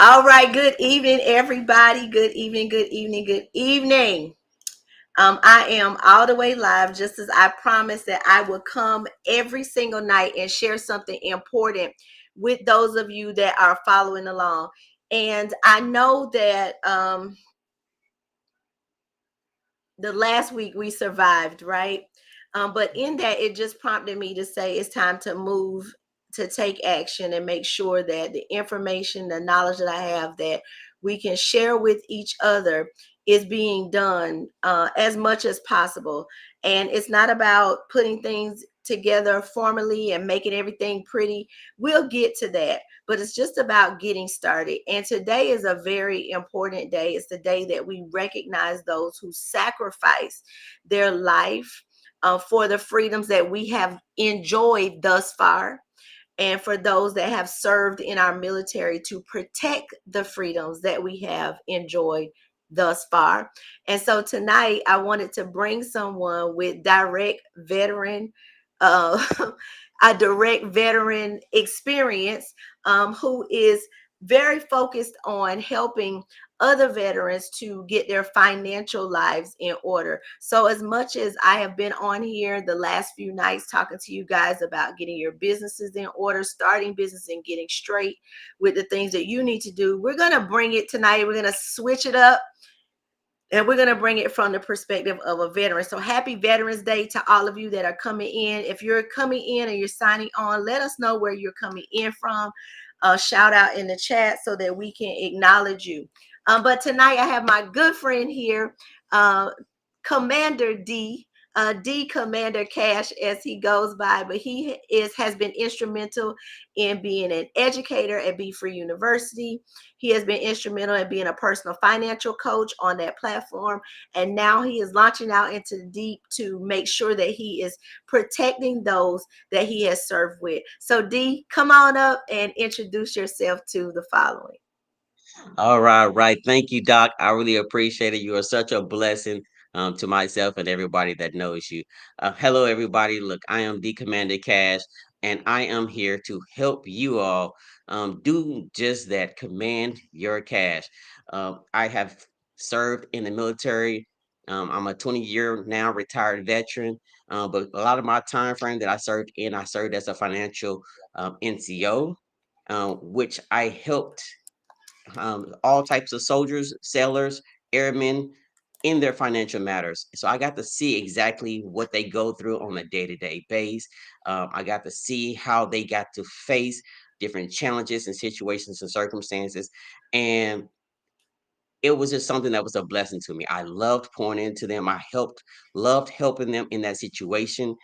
All right. Good evening, everybody. Good evening. Good evening. Good evening. I am all the way live, just as I promised that I would come every single night and share something important with those of you that are following along. And I know that the last week we survived, right? But in that, it just prompted me to say it's time to move, to take action and make sure that the information, the knowledge that I have that we can share with each other is being done as much as possible. And it's not about putting things together formally and making everything pretty. We'll get to that, but it's just about getting started. And today is a very important day. It's the day that we recognize those who sacrifice their life for the freedoms that we have enjoyed thus far, and for those that have served in our military to protect the freedoms that we have enjoyed thus far. And so tonight I wanted to bring someone with uh, a direct veteran experience, who is very focused on helping other veterans to get their financial lives in order. So, as much as I have been on here the last few nights talking to you guys about getting your businesses in order, starting business, and getting straight with the things that you need to do, we're going to bring it tonight. We're going to switch it up, and we're going to bring it from the perspective of a veteran. So happy Veterans Day to all of you that are coming in. If you're coming in and you're signing on, let us know where you're coming in from. Shout out in the chat so that we can acknowledge you. But tonight I have my good friend here, uh, Commander D. D Commander Cash, as he goes by, but he has been instrumental in being an educator at Be Free University. He has been instrumental in being a personal financial coach on that platform. And now he is launching out into the deep to make sure that he is protecting those that he has served with. So, D, come on up and introduce yourself to the following. All right, right. Thank you, Doc. I really appreciate it. You are such a blessing to myself and everybody that knows you. Hello, everybody. Look, I am the Commander Cash, and I am here to help you all do just that. Command your cash. I have served in the military. I'm a 20-year now retired veteran, but a lot of my time frame that I served as a financial NCO, which I helped all types of soldiers, sailors, airmen in their financial matters. So I got to see exactly what they go through on a day to day base. I got to see how they got to face different challenges and situations and circumstances. And it was just something that was a blessing to me. I loved pouring into them. Loved helping them in that situation.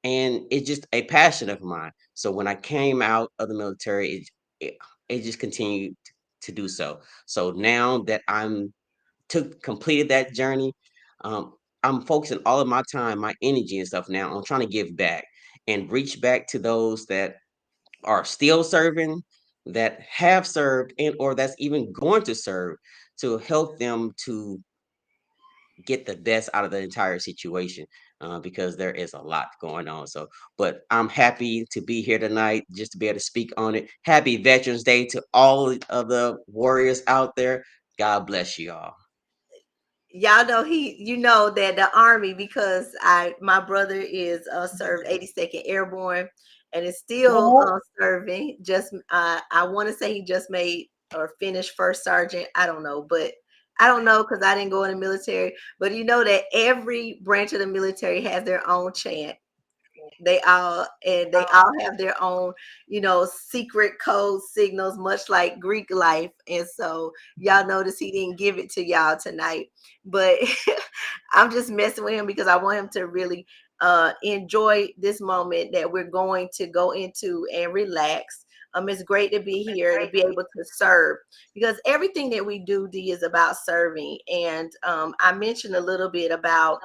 And it's just a passion of mine. So when I came out of the military, it, it just continued to do so. So now that I'm took completed that journey, um, I'm focusing all of my time, my energy and stuff now on trying to give back and reach back to those that are still serving, that have served, and or that's even going to serve, to help them to get the best out of the entire situation, because there is a lot going on. So, but I'm happy to be here tonight just to be able to speak on it. Happy Veterans Day to all of the warriors out there. God bless you all. Y'all know you know that the Army, because my brother is served 82nd Airborne and is still serving. Just I want to say he just made or finished first sergeant. I don't know, but I don't know because I didn't go in the military. But you know that every branch of the military has their own chant. They all have their own, secret code signals, much like Greek life. And so y'all notice he didn't give it to y'all tonight, but I'm just messing with him because I want him to really enjoy this moment that we're going to go into and relax. It's great to be here to be able to serve, because everything that we do, D, is about serving. And I mentioned a little bit about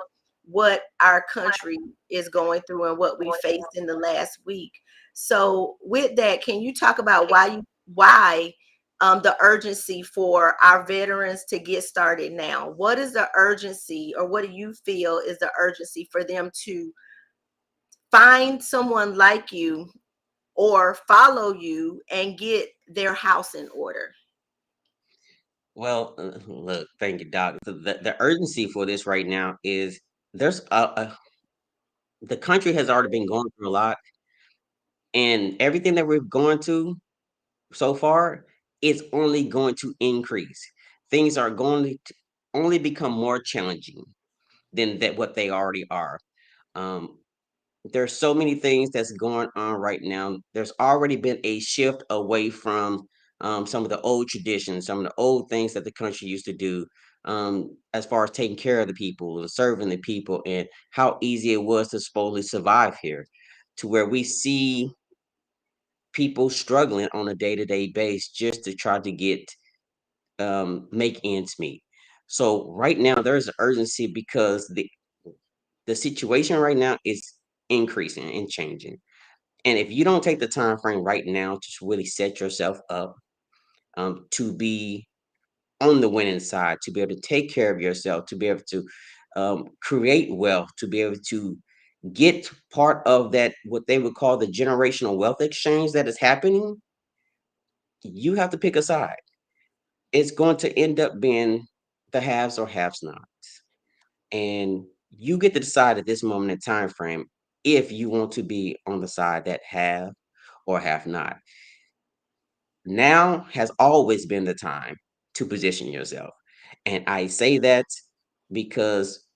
what our country is going through and what we faced in the last week. So, with that, can you talk about why the urgency for our veterans to get started now? What is the urgency, or what do you feel is the urgency for them to find someone like you or follow you and get their house in order? Well, look, thank you, Doc. The urgency for this right now is there's the country has already been going through a lot, and everything that we've gone to so far is only going to increase. Things are going to only become more challenging than that what they already are. Um, there's so many things that's going on right now. There's already been a shift away from some of the old traditions, some of the old things that the country used to do, as far as taking care of the people and serving the people, and how easy it was to supposedly survive here, to where we see people struggling on a day-to-day basis just to try to get make ends meet. So right now there's an urgency because the situation right now is increasing and changing. And if you don't take the time frame right now to really set yourself up to be on the winning side, to be able to take care of yourself, to be able to create wealth, to be able to get part of that, what they would call the generational wealth exchange that is happening, you have to pick a side. It's going to end up being the haves or haves not. And you get to decide at this moment in time frame if you want to be on the side that have or have not. Now has always been the time to position yourself. And I say that because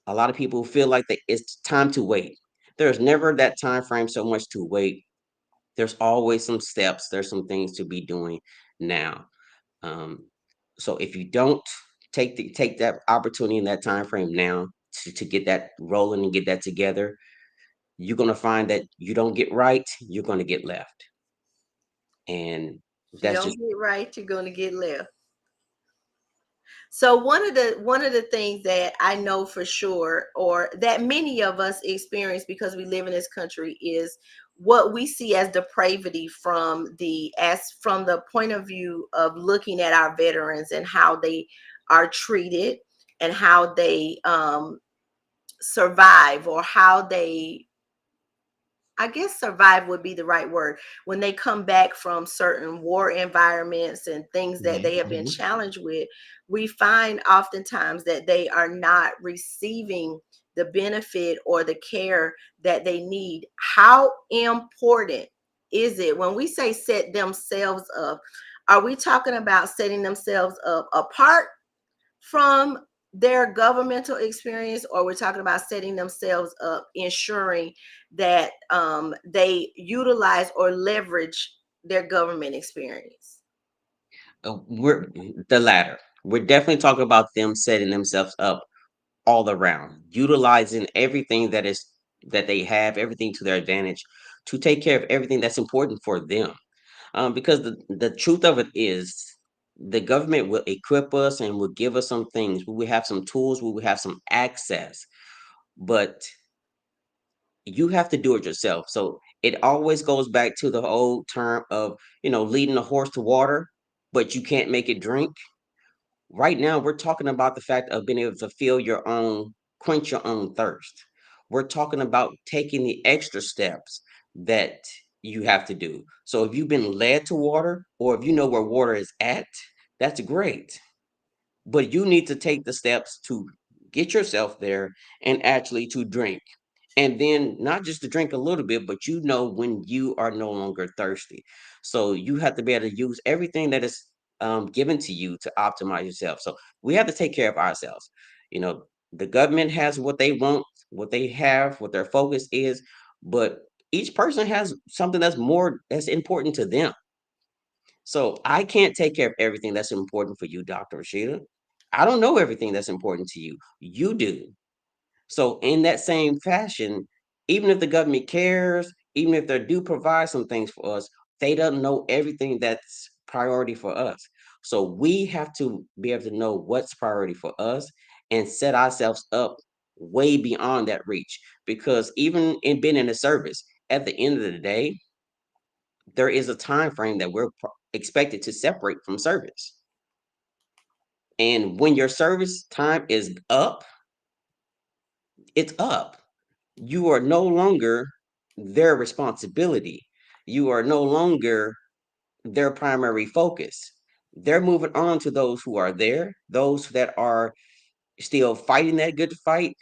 a lot of people feel like that it's time to wait. There's never that time frame so much to wait. There's always some steps, there's some things to be doing now. Um, so if you don't take that opportunity in that time frame now to get that rolling and get that together, you're gonna find that you don't get right, you're gonna get left. And If you that's don't just get right, you're going to get left. So one of the things that I know for sure, or that many of us experience because we live in this country, is what we see as depravity from the point of view of looking at our veterans and how they are treated and how they survive, or how they, I guess survive would be the right word, when they come back from certain war environments and things that they mhm, have been mhm. challenged with. We find oftentimes that they are not receiving the benefit or the care that they need. How important is it when we say set themselves up? Are we talking about setting themselves up apart from their governmental experience, or we're talking about setting themselves up, ensuring that they utilize or leverage their government experience? We're the latter. We're definitely talking about them setting themselves up all around, utilizing everything that they have, everything to their advantage, to take care of everything that's important for them. Because the truth of it is, the government will equip us and will give us some things. We will have some tools. We will have some access, but you have to do it yourself. So it always goes back to the old term of leading a horse to water, but you can't make it drink. Right now, we're talking about the fact of being able to quench your own thirst. We're talking about taking the extra steps that you have to do. So if you've been led to water, or if you know where water is at, that's great. But you need to take the steps to get yourself there and actually to drink. And then not just to drink a little bit, but when you are no longer thirsty. So you have to be able to use everything that is given to you to optimize yourself. So we have to take care of ourselves. The government has what they want, what they have, what their focus is, but each person has something that's important to them. So I can't take care of everything that's important for you, Dr. Rashida. I don't know everything that's important to you. You do. So in that same fashion, even if the government cares, even if they do provide some things for us, they don't know everything that's priority for us. So we have to be able to know what's priority for us and set ourselves up way beyond that reach. Because even in being in the service, at the end of the day, there is a time frame that we're expected to separate from service. And when your service time is up, it's up. You are no longer their responsibility. You are no longer their primary focus. they're moving on to those who are there, those that are still fighting that good fight,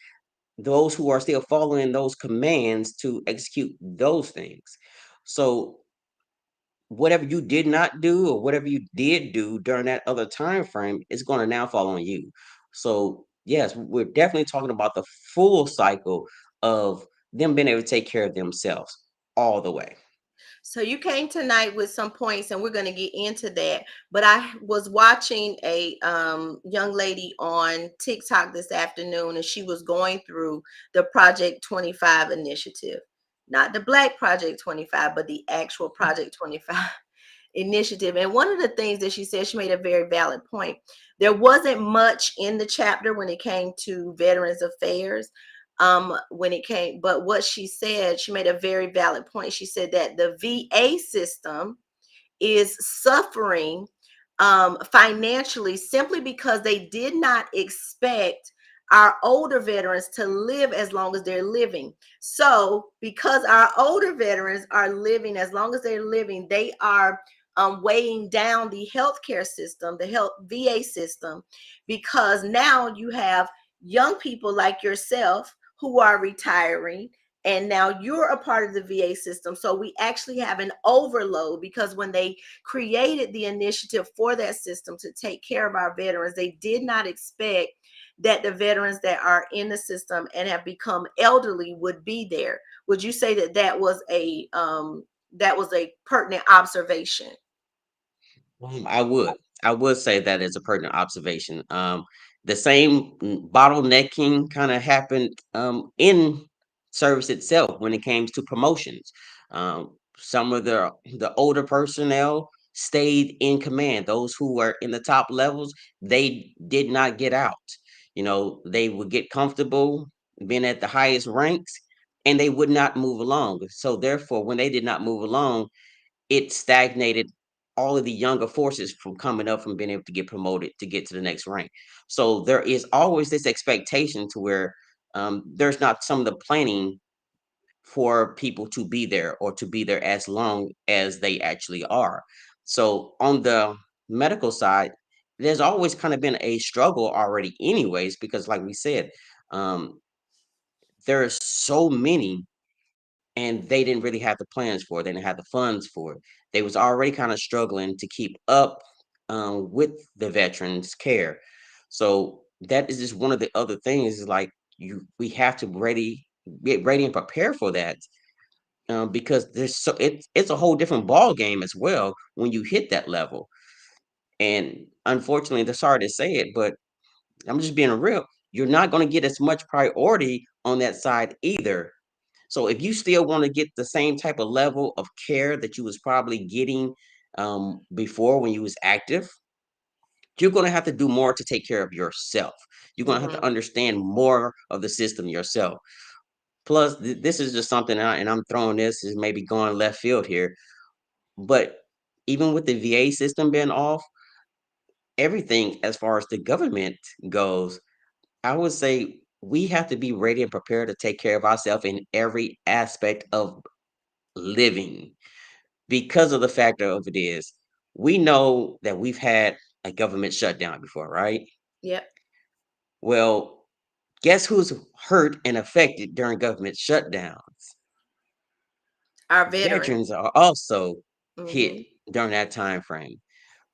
those who are still following those commands to execute those things. So whatever you did not do or whatever you did do during that other time frame is going to now fall on you. So yes, we're definitely talking about the full cycle of them being able to take care of themselves all the way. So you came tonight with some points, and we're going to get into that. But I was watching a young lady on TikTok this afternoon, and she was going through the Project 25 initiative, not the Black Project 25, but the actual Project 25 initiative. And one of the things that she said, she made a very valid point. There wasn't much in the chapter when it came to Veterans Affairs. When it came, but what she said, she made a very valid point. She said that the VA system is suffering financially simply because they did not expect our older veterans to live as long as they're living. So, because our older veterans are living as long as they're living, they are weighing down the healthcare system, the health VA system, because now you have young people like yourself who are retiring, and now you're a part of the VA system. So we actually have an overload, because when they created the initiative for that system to take care of our veterans, they did not expect that the veterans that are in the system and have become elderly would be there. Would you say that that was a pertinent observation? I would. I would say that is a pertinent observation. The same bottlenecking kind of happened in service itself when it came to promotions. Some of the older personnel stayed in command. Those who were in the top levels, they did not get out. They would get comfortable being at the highest ranks, and they would not move along. So therefore, when they did not move along, it stagnated all of the younger forces from coming up, from being able to get promoted to get to the next rank. So there is always this expectation to where there's not some of the planning for people to be there or to be there as long as they actually are. So on the medical side, there's always kind of been a struggle already, anyways, because like we said, um, there's so many, and they didn't really have the plans for it. They didn't have the funds for it. They was already kind of struggling to keep up with the veterans care. So that is just one of the other things. Is like we have to get ready and prepare for that, because it's a whole different ball game as well when you hit that level. And unfortunately, they're sorry to say it, but I'm just being real. You're not going to get as much priority on that side either. So if you still want to get the same type of level of care that you was probably getting before when you was active, you're going to have to do more to take care of yourself. You're going to have to Mm-hmm. understand more of the system yourself. Plus, this is just something, and I'm throwing this is maybe going left field here, but even with the VA system being off, everything as far as the government goes, I would say we have to be ready and prepared to take care of ourselves in every aspect of living, because of the factor of it is we know that we've had a government shutdown before, right? Yep. Well, guess who's hurt and affected during government shutdowns? Our Veterans veterans. are also hit Mm-hmm. during that time frame.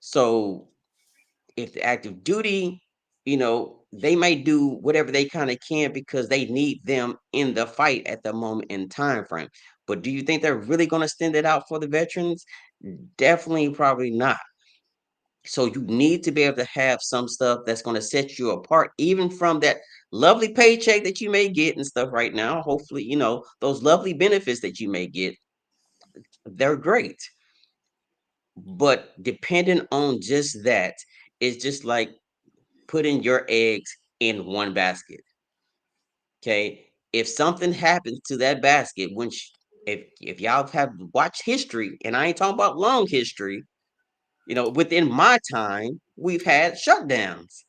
So if the active duty, they may do whatever they kind of can because they need them in the fight at the moment in time frame. But do you think they're really going to extend it out for the veterans? Definitely, probably not. So you need to be able to have some stuff that's going to set you apart, even from that lovely paycheck that you may get and stuff right now. Hopefully, those lovely benefits that you may get, they're great. But depending on just that, it's just like putting your eggs in one basket. Okay. If something happens to that basket, if y'all have watched history, and I ain't talking about long history, within my time, we've had shutdowns.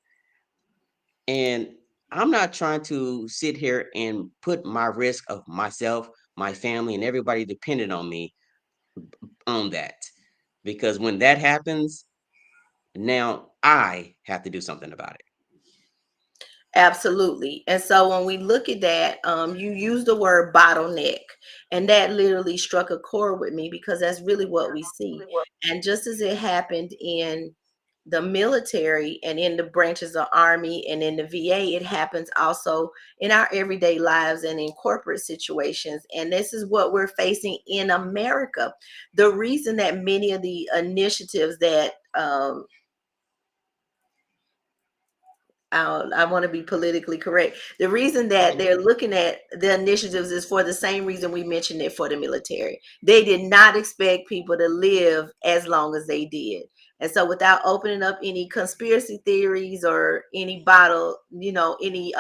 And I'm not trying to sit here and put my risk of myself, my family, and everybody dependent on me on that. Because when that happens, Now I have to do something about Absolutely. And so when we look at that, you use the word bottleneck, and that literally struck a chord with me because that's really what we see. And just as it happened in the military and in the branches of army and in the VA, it happens also in our everyday lives and in corporate situations. And this is what we're facing in America. The reason that many of the initiatives that I want to be politically correct. The reason that it. they're looking at the initiatives is for the same reason we mentioned it for the military. They did not expect people to live as long as they did. And so without opening up any conspiracy theories or any bottle, any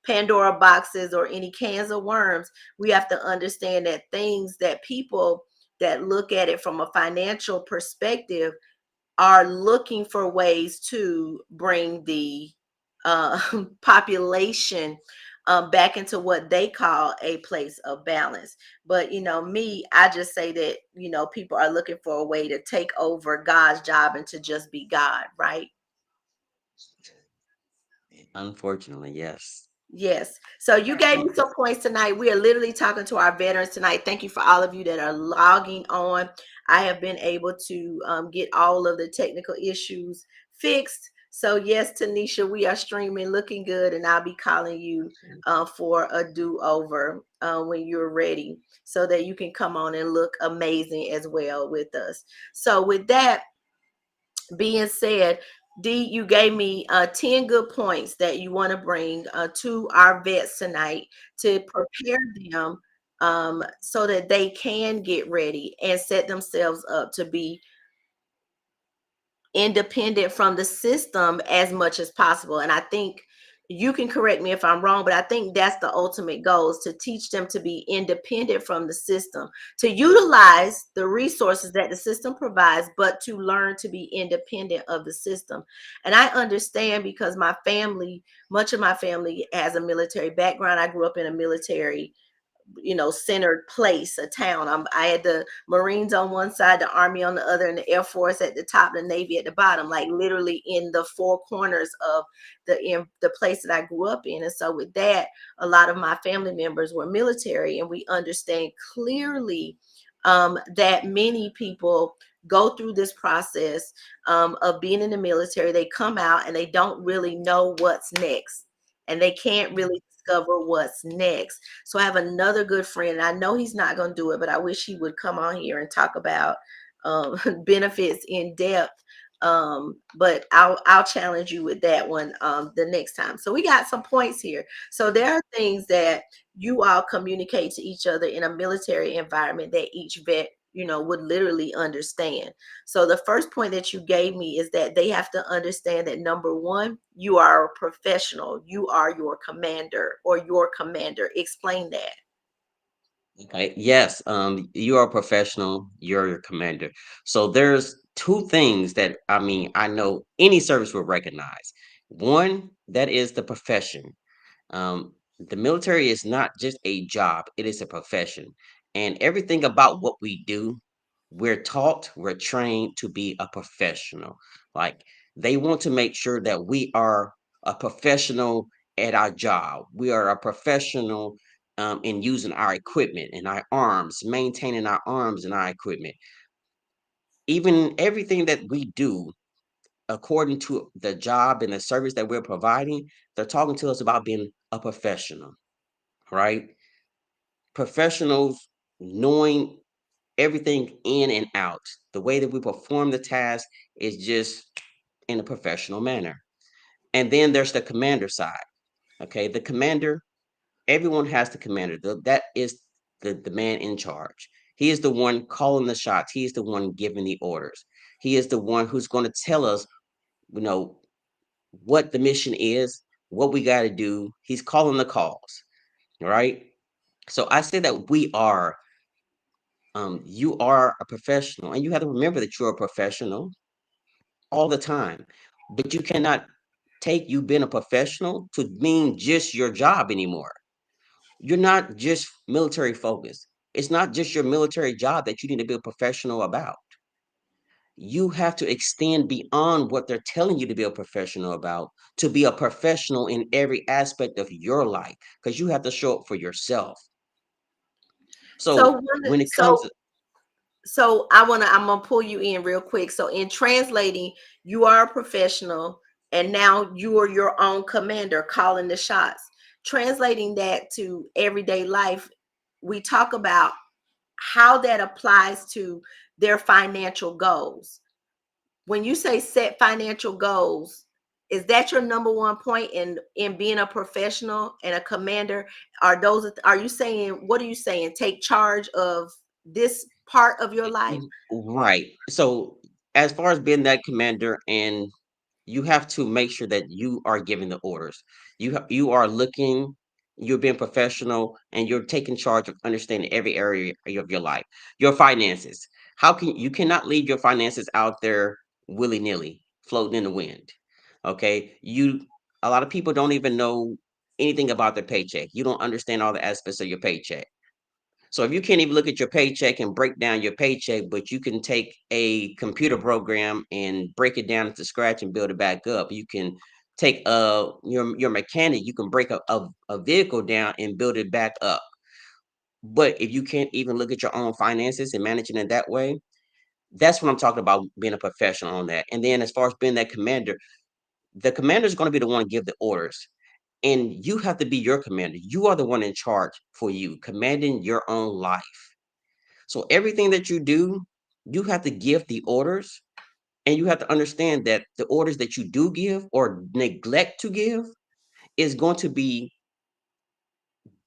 Pandora boxes or any cans of worms, we have to understand that things that people that look at it from a financial perspective are looking for ways to bring the uh, population back into what they call a place of balance. But me, I just say that people are looking for a way to take over God's job and to just be God, right? Unfortunately, yes. Yes. So you gave me some points tonight. We are literally talking to our veterans tonight. Thank you for all of you that are logging on. I have been able to get all of the technical issues fixed. So yes, Tanisha, we are streaming, looking good, and I'll be calling you for a do-over when you're ready, so that you can come on and look amazing as well with us. So with that being said, D, you gave me 10 good points that you want to bring to our vets tonight to prepare them so that they can get ready and set themselves up to be independent from the system as much as possible. And I think you can correct me if I'm wrong, but I think that's the ultimate goal, is to teach them to be independent from the system, to utilize the resources that the system provides, but to learn to be independent of the system. And I understand because much of my family has a military background. I grew up in a military centered place, a town. I had the Marines on one side, the Army on the other, and the Air Force at the top, the Navy at the bottom, like literally in the four corners of the place that I grew up in. And so with that, a lot of my family members were military, and we understand clearly that many people go through this process of being in the military. They come out and they don't really know what's next, and they can't really discover what's next. So I have another good friend, and I know he's not going to do it, but I wish he would come on here and talk about benefits in depth. But I'll challenge you with that one the next time. So we got some points here. So there are things that you all communicate to each other in a military environment that each vet would literally understand. So the first point that you gave me is that they have to understand that, number one, you are a professional. You are your commander or your commander. Explain that. Okay. Yes. You are a professional. You're your commander. So there's two things that I know any service will recognize. One, that is the profession. The military is not just a job, it is a profession. And everything about what we do, we're taught, we're trained to be a professional. Like they want to make sure that we are a professional at our job. We are a professional in using our equipment and our arms, maintaining our arms and our equipment. Even everything that we do, according to the job and the service that we're providing, they're talking to us about being a professional, right? Professionals knowing everything in and out. The way that we perform the task is just in a professional manner. And then there's the commander side. Okay, the commander, everyone has the commander. That is the man in charge. He is the one calling the shots. He is the one giving the orders. He is the one who's going to tell us, you know, what the mission is, what we got to do. He's calling the calls, right? So I say that you are a professional, and you have to remember that you're a professional all the time. But you cannot take you being a professional to mean just your job anymore. You're not just military focused. It's not just your military job that you need to be a professional about. You have to extend beyond what they're telling you to be a professional about, to be a professional in every aspect of your life, because you have to show up for yourself. So So when it comes so to, I'm gonna pull you in real quick. So in translating, you are a professional and now you are your own commander calling the shots. Translating that to everyday life, we talk about how that applies to their financial goals. When you say set financial goals, is that your number one point in being a professional and a commander? Are you saying, what are you saying, take charge of this part of your life? right. So as far as being that commander, and you have to make sure that you are giving the orders. You are looking, you're being professional, and you're taking charge of understanding every area of your life. Your finances. How can you cannot leave your finances out there willy nilly, floating in the wind? Okay, you. A lot of people don't even know anything about their paycheck. You don't understand all the aspects of your paycheck. So if you can't even look at your paycheck and break down your paycheck, but you can take a computer program and break it down into scratch and build it back up. You can take your mechanic, you can break a vehicle down and build it back up. But if you can't even look at your own finances and managing it that way, that's what I'm talking about being a professional on that. And then as far as being that commander, the commander is going to be the one to give the orders. And you have to be your commander. You are the one in charge for you, commanding your own life. So everything that you do, you have to give the orders, and you have to understand that the orders that you do give or neglect to give is going to be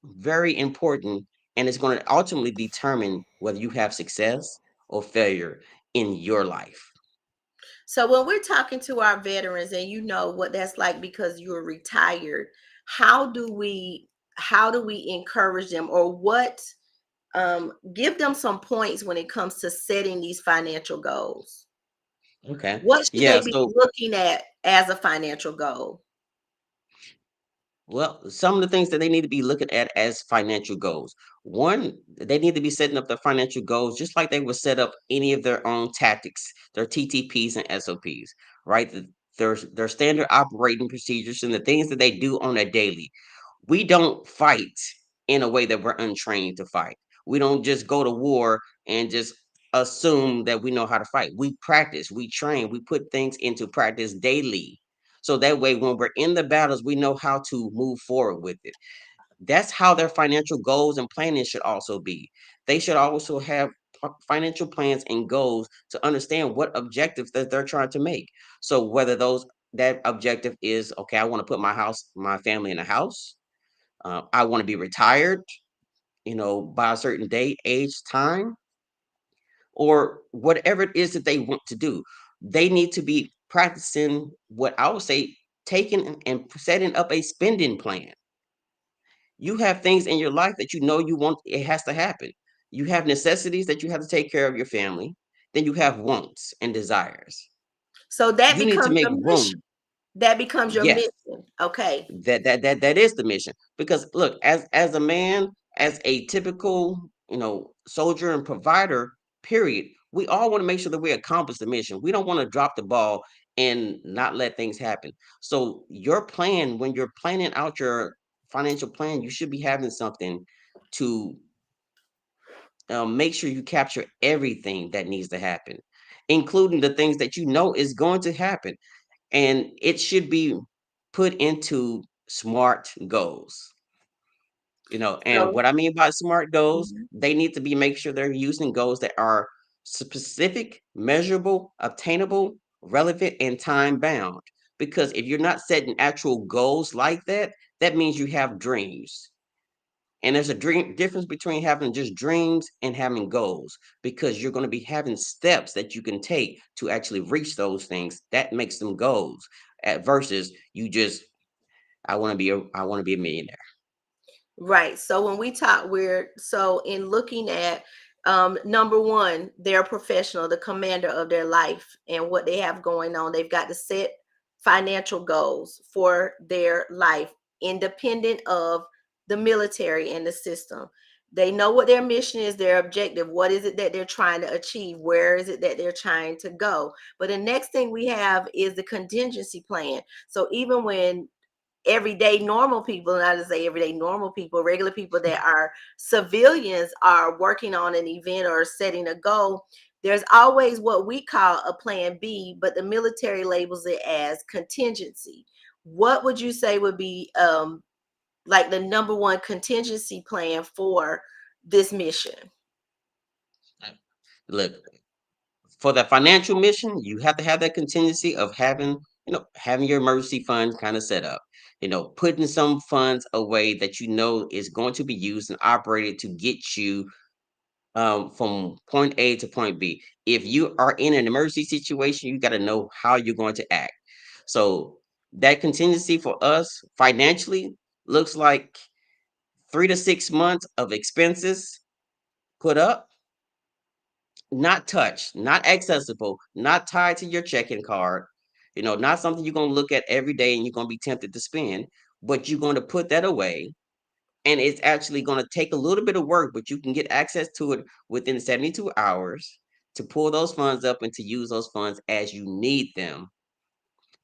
very important, and it's going to ultimately determine whether you have success or failure in your life. So when we're talking to our veterans, and you know what that's like because you're retired, how do we how do we encourage them, or what, give them some points when it comes to setting these financial goals? Okay. What should they Yeah. be So, looking at as a financial goal? well, some of the things that they need to be looking at as financial goals. One, they need to be setting up their financial goals just like they would set up any of their own tactics, their TTPs and SOPs, right? Their standard operating procedures and the things that they do on a daily. We don't fight in a way that we're untrained to fight. We don't just go to war and just assume that we know how to fight. We practice, we train, we put things into practice daily. So that way, when we're in the battles, we know how to move forward with it. That's how their financial goals and planning should also be. They should also have financial plans and goals to understand what objectives that they're trying to make. So whether those that objective is okay, I want to put my family in a house. I want to be retired, by a certain date, age, time, or whatever it is that they want to do. They need to be practicing what I would say, taking and setting up a spending plan. You have things in your life that you know you want, it has to happen. You have necessities that you have to take care of your family. Then you have wants and desires. So that You need to becomes make your mission. room. That becomes your Yes. mission. Okay. That is the mission. Because look, as a man, as a typical, soldier and provider, period, we all want to make sure that we accomplish the mission. We don't want to drop the ball and not let things happen. So your plan, when you're planning out your financial plan, you should be having something to make sure you capture everything that needs to happen, including the things that you know is going to happen, and it should be put into smart goals. And So what I mean by smart goals, mhm. they need to be make sure they're using goals that are specific, measurable, obtainable, relevant, and time bound. Because if you're not setting actual goals like that, that means you have dreams. And there's a dream difference between having just dreams and having goals, because you're going to be having steps that you can take to actually reach those things. That makes them goals. Versus you just, I want to be a millionaire. Right. So when we talk, we're so in looking at, number one, they're a professional, the commander of their life and what they have going on. They've got to set financial goals for their life, independent of the military and the system. They know what their mission is, their objective. What is it that they're trying to achieve? Where is it that they're trying to go? But the next thing we have is the contingency plan. So even when everyday normal people, not to say everyday normal people, regular people that are civilians are working on an event or setting a goal, there's always what we call a plan B, but the military labels it as contingency. What would you say would be like the number one contingency plan for this mission? Look, for the financial mission, you have to have that contingency of having your emergency funds kind of set up. Putting some funds away that you know is going to be used and operated to get you from point A to point B. If you are in an emergency situation, you got to know how you're going to act. So that contingency for us financially looks like 3 to 6 months of expenses put up, not touched, not accessible, not tied to your checking card, not something you're going to look at every day and you're going to be tempted to spend, but you're going to put that away. And it's actually going to take a little bit of work, but you can get access to it within 72 hours to pull those funds up and to use those funds as you need them,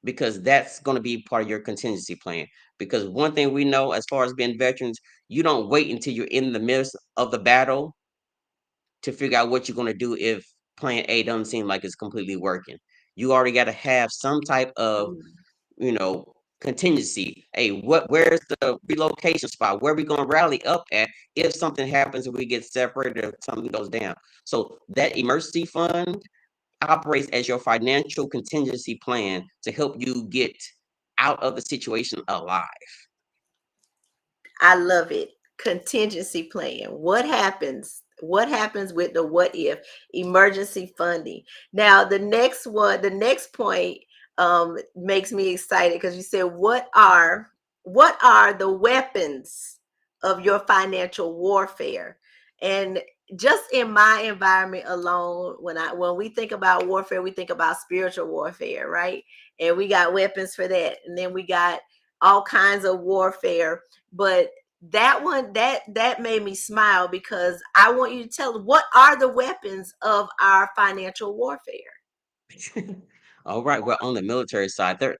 because that's going to be part of your contingency plan. Because one thing we know as far as being veterans, you don't wait until you're in the midst of the battle to figure out what you're going to do if plan A doesn't seem like it's completely working. You already got to have some type of, Mm. you know, contingency. Hey, where's the relocation spot? Where are we going to rally up at if something happens and we get separated or something goes down? So that emergency fund operates as your financial contingency plan to help you get out of the situation alive. I love it. Contingency plan. What happens? What happens with the what if emergency funding? Now, the next one, the next point makes me excited because you said what are the weapons of your financial warfare? And just in my environment alone, when we think about warfare, we think about spiritual warfare, right? And we got weapons for that, and then we got all kinds of warfare. But that one, that made me smile because I want you to tell us, what are the weapons of our financial warfare? All right. Well, on the military side, there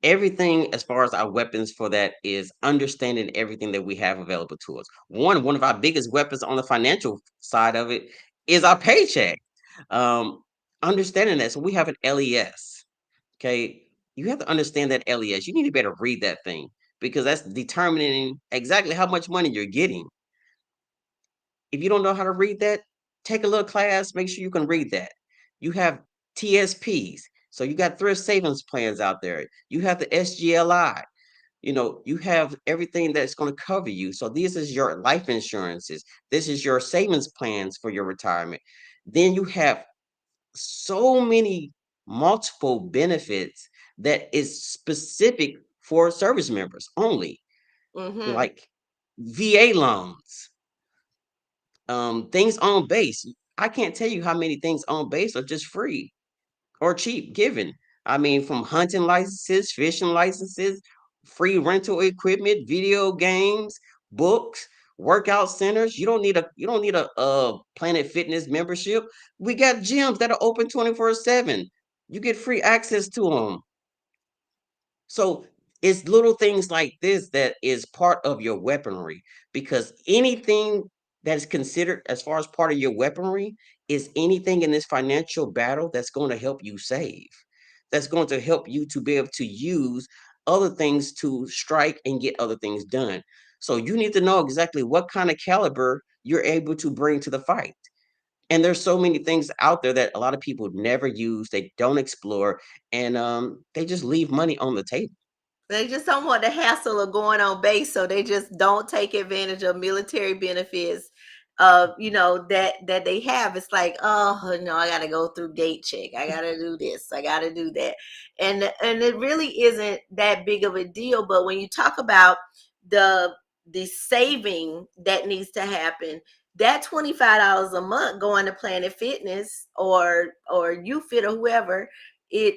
everything as far as our weapons for that is understanding everything that we have available to us. One of our biggest weapons on the financial side of it is our paycheck. Um, Understanding that. So we have an LES. Okay. You have to understand that LES. You need to be able to read that thing because that's determining exactly how much money you're getting. If you don't know how to read that, take a little class, make sure you can read that. You have TSPs. So you got thrift savings plans out there. You have the SGLI. You have everything that's going to cover you. So this is your life insurances. This is your savings plans for your retirement. Then you have so many multiple benefits that is specific for service members only, Mm-hmm. like VA loans, things on base. I can't tell you how many things on base are just free or cheap given. I mean, from hunting licenses, fishing licenses, free rental equipment, video games, books, workout centers. You don't need a Planet Fitness membership. We got gyms that are open 24/7. You get free access to them. So it's little things like this that is part of your weaponry, because anything that is considered as far as part of your weaponry is anything in this financial battle that's going to help you save, that's going to help you to be able to use other things to strike and get other things done. So you need to know exactly what kind of caliber you're able to bring to the fight. And there's so many things out there that a lot of people never use, they don't explore, and they just leave money on the table. They just don't want the hassle of going on base, so they just don't take advantage of military benefits. That they have. It's like, oh no, I gotta go through gate check. I gotta do this. I gotta do that, and it really isn't that big of a deal. But when you talk about the the saving that needs to happen, that $25 a month going to Planet Fitness or YouFit or whoever, it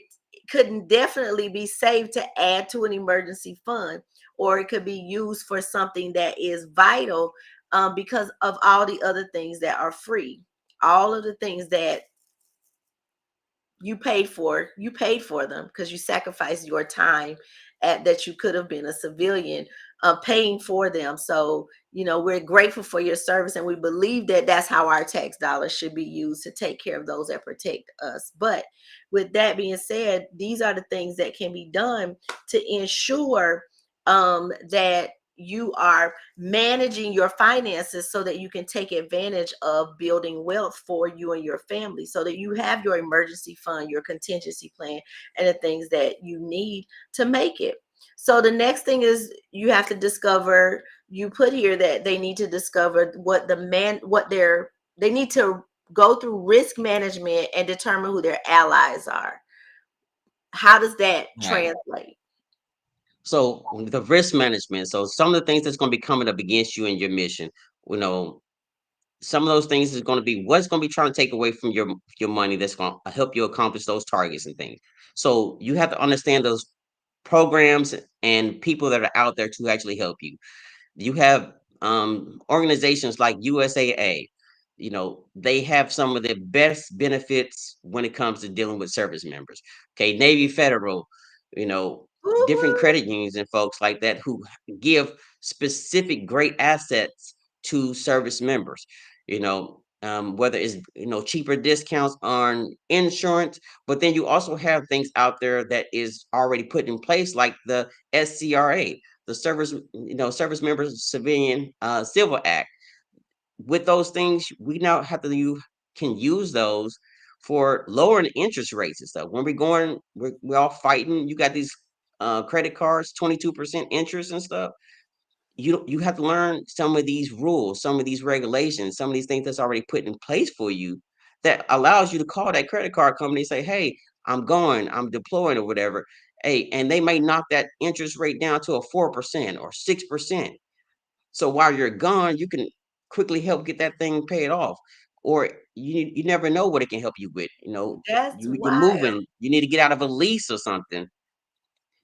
could definitely be saved to add to an emergency fund, or it could be used for something that is vital. because of all the other things that are free, all of the things that you paid for them because you sacrificed your time that you could have been a civilian, paying for them. So we're grateful for your service, and we believe that that's how our tax dollars should be used, to take care of those that protect us. But with that being said, these are the things that can be done to ensure that you are managing your finances so that you can take advantage of building wealth for you and your family, so that you have your emergency fund, your contingency plan, and the things that you need to make it. So the next thing is, you have to discover, you put here that they need to discover they need to go through risk management and determine who their allies are. How does that Right. translate? So the risk management. So some of the things that's going to be coming up against you in your mission, you know, some of those things is going to be what's going to be trying to take away from your money that's going to help you accomplish those targets and things. So you have to understand those programs and people that are out there to actually help you. You have organizations like USAA. They have some of the best benefits when it comes to dealing with service members. Okay, Navy Federal, you know, different Woo-hoo. credit unions and folks like that who give specific great assets to service members. Whether it's cheaper discounts on insurance, but then you also have things out there that is already put in place, like the SCRA, the Service Members Civilian Civil Act. With those things, we now have to you can use those for lowering interest rates and stuff. When we're all fighting. You got these credit cards, 22% interest and stuff. You have to learn some of these rules, some of these regulations, some of these things that's already put in place for you that allows you to call that credit card company and say, "Hey, I'm deploying or whatever." Hey, and they may knock that interest rate down to a 4% or 6%. So while you're gone, you can quickly help get that thing paid off. Or you never know what it can help you with. That's You're wild. moving, you need to get out of a lease or something.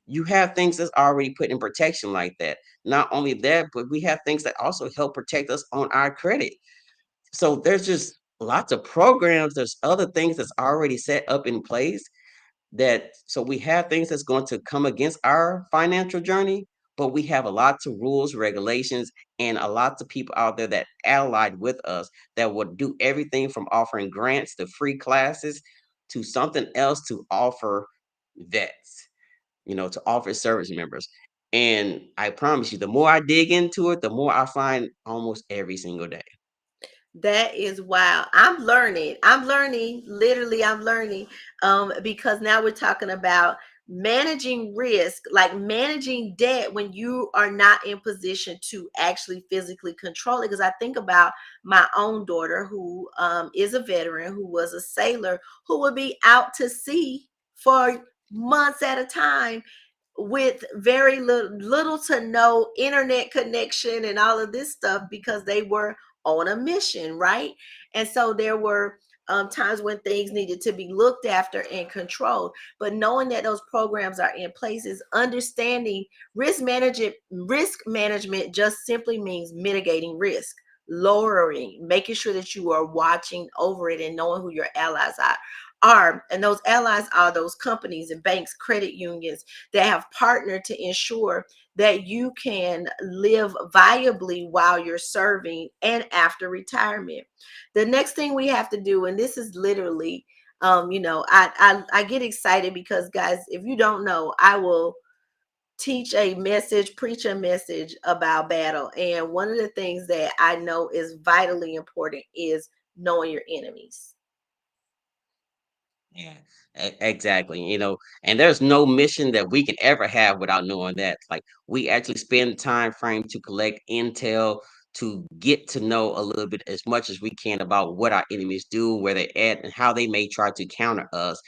You have things that's already put in protection like that. Not only that, but we have things that also help protect us on our credit. So there's just lots of programs. There's other things that's already set up in place, that so we have things that's going to come against our financial journey, but we have a lots of rules, regulations, and a lots of people out there that allied with us that would do everything from offering grants to free classes to something else to offer vets, to offer service members. And I promise you, the more I dig into it, the more I find almost every single day. That is wild. I'm learning, literally I'm learning, because now we're talking about managing risk, like managing debt when you are not in position to actually physically control it. Because I think about my own daughter, who is a veteran, who was a sailor, who would be out to sea for months at a time with very little to no internet connection and all of this stuff, because they were on a mission, right? And so there were times when things needed to be looked after and controlled. But knowing that those programs are in place is understanding risk management. Risk management just simply means mitigating risk, lowering, making sure that you are watching over it and knowing who your allies are. And those allies are those companies and banks, credit unions that have partnered to ensure that you can live viably while you're serving and after retirement. The next thing we have to do, and this is literally, I get excited because, guys, if you don't know, I will teach a message, preach a message about battle. And one of the things that I know is vitally important is knowing your enemies. Yeah, exactly. And there's no mission that we can ever have without knowing that. Like, we actually spend time frame to collect intel, to get to know a little bit as much as we can about what our enemies do, where they're at, and how they may try to counter us,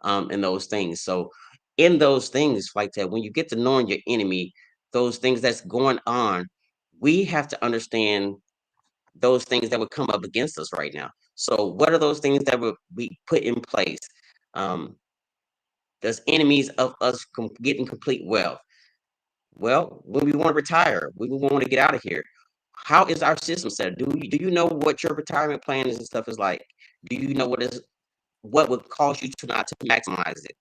and those things. So, in those things like that, when you get to knowing your enemy, those things that's going on, we have to understand those things that would come up against us right now. So, what are those things that would be put in place? Um, there's enemies of us getting complete wealth. Well, when we want to retire, when we want to get out of here, How is our system set? Do you know what your retirement plan is and stuff is like? Do you know what would cause you to not to maximize it?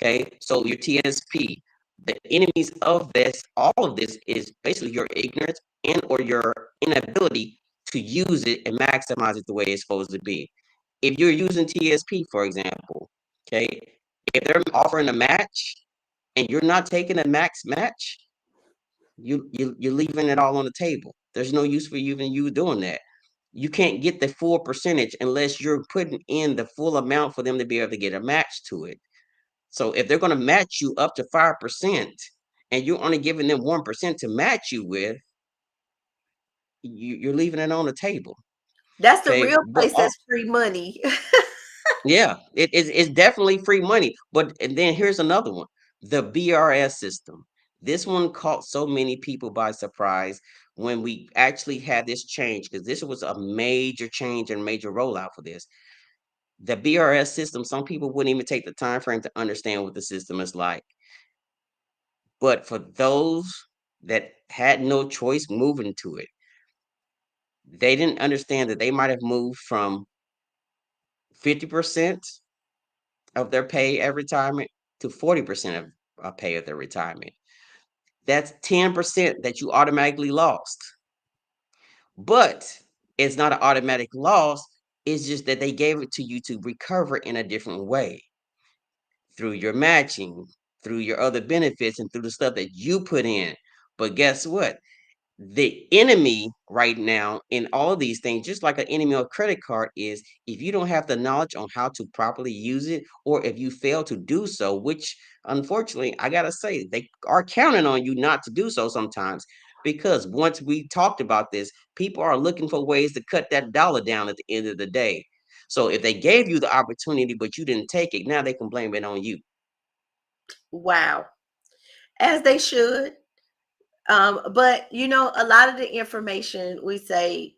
Okay, so your TSP, the enemies of this, all of this is basically your ignorance and or your inability to use it and maximize it the way it's supposed to be. If you're using TSP, for example, okay, if they're offering a match and you're not taking a max match, you're leaving it all on the table. There's no use for even you doing that. You can't get the full percentage unless you're putting in the full amount for them to be able to get a match to it. So if they're going to match you up to 5% and you're only giving them 1% to match you with, you're leaving it on the table. That's the Okay. real But place that's free money. yeah, it's definitely free money. But and then here's another one, the BRS system. This one caught so many people by surprise when we actually had this change, because this was a major change and major rollout for this. The BRS system, some people wouldn't even take the time frame to understand what the system is like. But for those that had no choice moving to it, they didn't understand that they might have moved from 50% of their pay at retirement to 40% of pay at their retirement. That's 10% that you automatically lost. But it's not an automatic loss. It's just that they gave it to you to recover in a different way through your matching, through your other benefits, and through the stuff that you put in. But guess what? The enemy right now in all of these things, just like an enemy on a credit card, is if you don't have the knowledge on how to properly use it, or if you fail to do so, which unfortunately I gotta say they are counting on you not to do so sometimes. Because once we talked about this, people are looking for ways to cut that dollar down at the end of the day. So if they gave you the opportunity but you didn't take it, now they can blame it on you. Wow. As they should. But a lot of the information we say,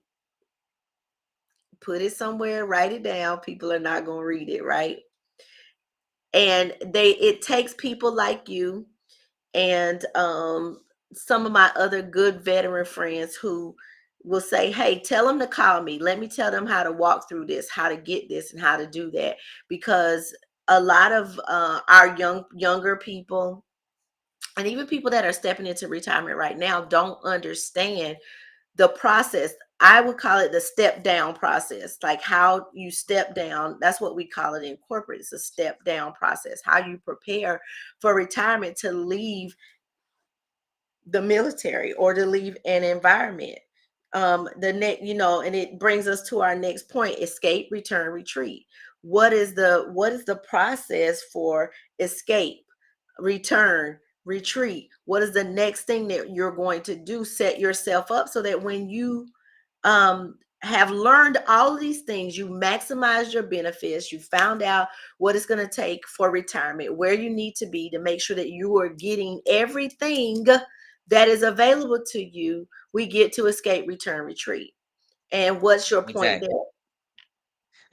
put it somewhere, write it down. People are not going to read it, right? And it takes people like you and some of my other good veteran friends who will say, hey, tell them to call me, let me tell them how to walk through this, how to get this, and how to do that. Because a lot of our younger people, and even people that are stepping into retirement right now, don't understand the process. I would call it the step down process, like how you step down. That's what we call it in corporate. It's a step down process, how you prepare for retirement to leave the military or to leave an environment. The next, and it brings us to our next point: escape, return, retreat. What is the process for escape, return, retreat? What is the next thing that you're going to do? Set yourself up so that when you have learned all of these things, you maximize your benefits, you found out what it's going to take for retirement, where you need to be to make sure that you are getting everything that is available to you. We get to escape, return, retreat. And what's your point there?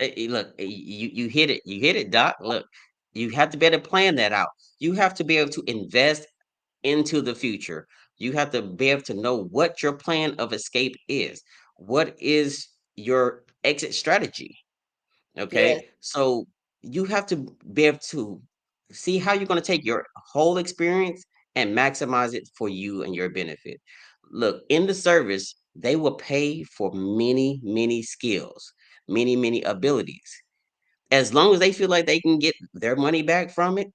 Exactly. Look, you hit it, Doc. Look, you have to be able to plan that out. You have to be able to invest into the future. You have to be able to know what your plan of escape is. What is your exit strategy? Yes. Okay. So you have to be able to see how you're going to take your whole experience and maximize it for you and your benefit. Look, in the service, they will pay for many, many skills, many, many abilities. As long as they feel like they can get their money back from it,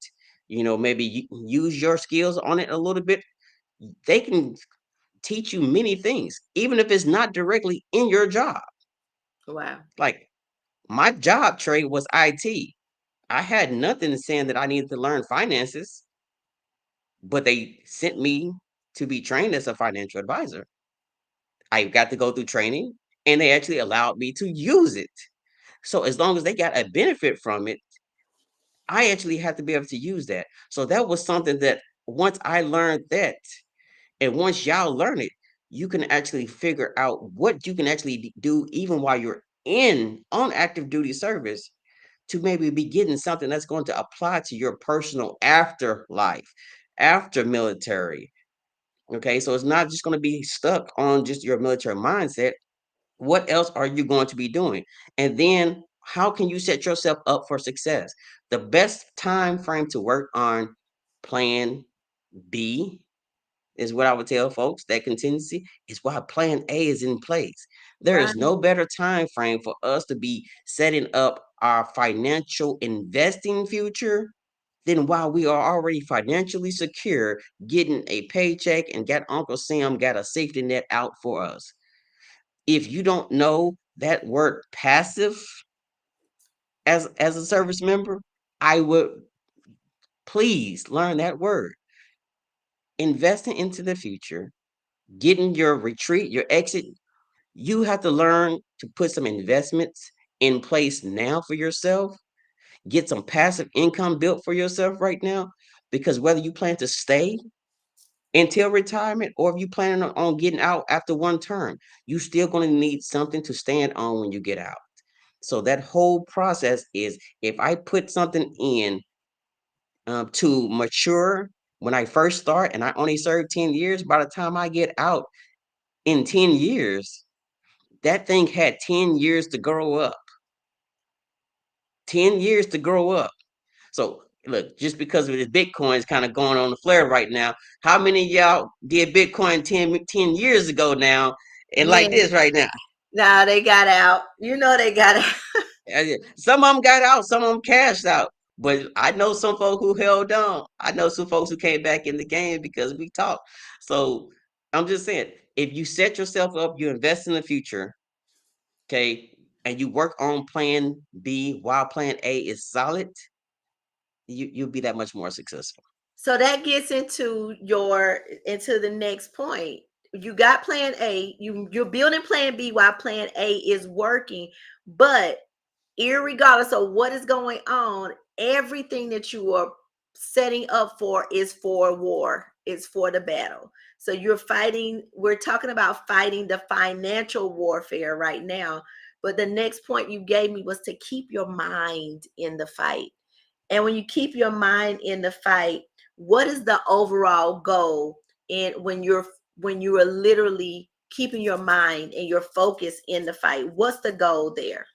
maybe use your skills on it a little bit, they can teach you many things, even if it's not directly in your job. Wow. Like my job trade was IT. I had nothing saying that I needed to learn finances, but they sent me to be trained as a financial advisor. I got to go through training and they actually allowed me to use it. So as long as they got a benefit from it, I actually had to be able to use that. So that was something that once I learned that, and once y'all learn it, you can actually figure out what you can actually do even while you're in on active duty service to maybe be getting something that's going to apply to your personal afterlife, after military. Okay, so it's not just going to be stuck on just your military mindset. What else are you going to be doing? And then how can you set yourself up for success? The best time frame to work on plan B is what I would tell folks. That contingency is why plan A is in place. There is Right. no better time frame for us to be setting up our financial investing future than while we are already financially secure, getting a paycheck and got Uncle Sam got a safety net out for us. If you don't know that word passive as a service member, I would please learn that word. Investing into the future, getting your retreat, your exit, you have to learn to put some investments in place now for yourself. Get some passive income built for yourself right now, because whether you plan to stay until retirement or if you plan on getting out after one term, you still going to need something to stand on when you get out. So that whole process is, if I put something in to mature when I first start and I only serve 10 years, by the time I get out in 10 years, that thing had 10 years to grow up. 10 years to grow up. So look, just because of this Bitcoin is kind of going on the flare right now, how many of y'all did Bitcoin 10 years ago now and like Man, this right now? now they got out. You know they got out. Some of them got out, some of them cashed out. But I know some folks who held on. I know some folks who came back in the game because we talked. So I'm just saying, if you set yourself up, you invest in the future, okay, and you work on plan B while plan A is solid, you'll be that much more successful. So that gets into the next point. You got plan A, you're building plan B while plan A is working, but irregardless of what is going on, everything that you are setting up for is for war, is for the battle. So you're fighting, we're talking about fighting the financial warfare right now. But the next point you gave me was to keep your mind in the fight. And when you keep your mind in the fight, what is the overall goal in when you are literally keeping your mind and your focus in the fight? What's the goal there?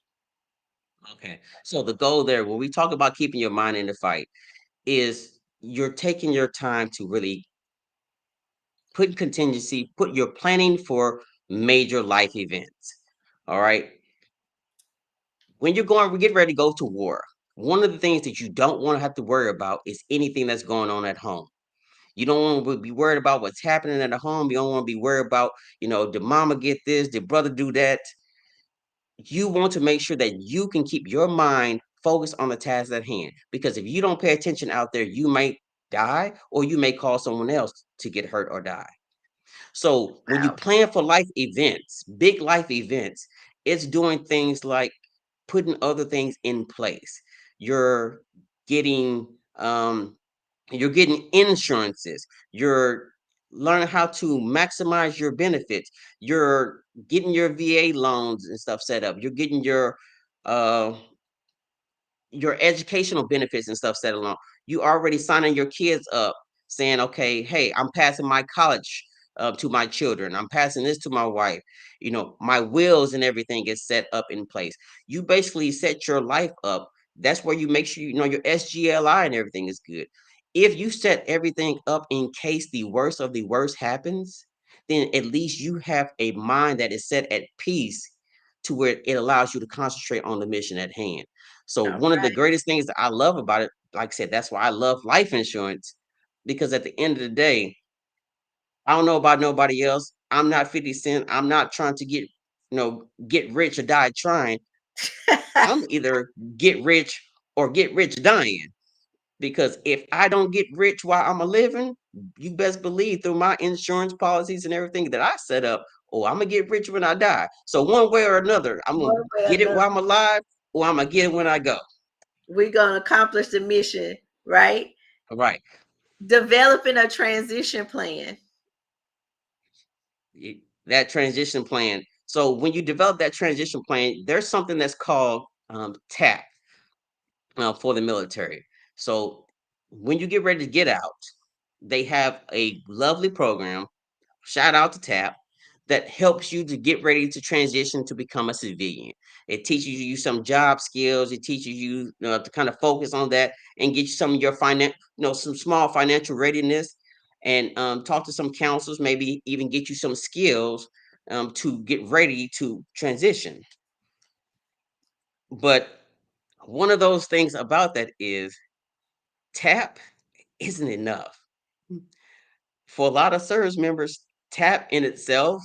Okay. So the goal there, when we talk about keeping your mind in the fight, is you're taking your time to really put contingency, put your planning for major life events. All right. When you're going, we get ready to go to war. One of the things that you don't want to have to worry about is anything that's going on at home. You don't want to be worried about what's happening at the home. You don't want to be worried about, did mama get this? Did brother do that? You want to make sure that you can keep your mind focused on the task at hand. Because if you don't pay attention out there, you might die or you may cause someone else to get hurt or die. So when you Wow. plan for life events, big life events, it's doing things like putting other things in place. You're getting um, you're getting insurances. You're learning how to maximize your benefits. You're getting your VA loans and stuff set up. You're getting uh your educational benefits and stuff set along. You already signing your kids up saying, okay, hey, I'm passing my college to my children. I'm passing this to my wife. My wills and everything is set up in place. You basically set your life up. That's where you make sure you know your SGLI and everything is good. If you set everything up in case the worst of the worst happens, then at least you have a mind that is set at peace to where it allows you to concentrate on the mission at hand. So All one of the right. greatest things that I love about it, like I said, that's why I love life insurance, because at the end of the day, I don't know about nobody else. I'm not 50 Cent. I'm not trying to get rich or die trying. I'm either get rich or get rich dying. Because if I don't get rich while I'm a living, you best believe through my insurance policies and everything that I set up, oh, I'm gonna get rich when I die. So one way or another, I'm gonna One way or get it another, while I'm alive, or I'm gonna get it when I go. we're gonna accomplish the mission, right? All right. Developing a transition plan. That transition plan. So when you develop that transition plan, there's something that's called TAP for the military. So when you get ready to get out, they have a lovely program. shout out to TAP, that helps you to get ready to transition to become a civilian. It teaches you some job skills. It teaches you, to kind of focus on that and get you some of your some small financial readiness, and talk to some counselors, maybe even get you some skills to get ready to transition. But one of those things about that is TAP isn't enough. For a lot of service members, TAP in itself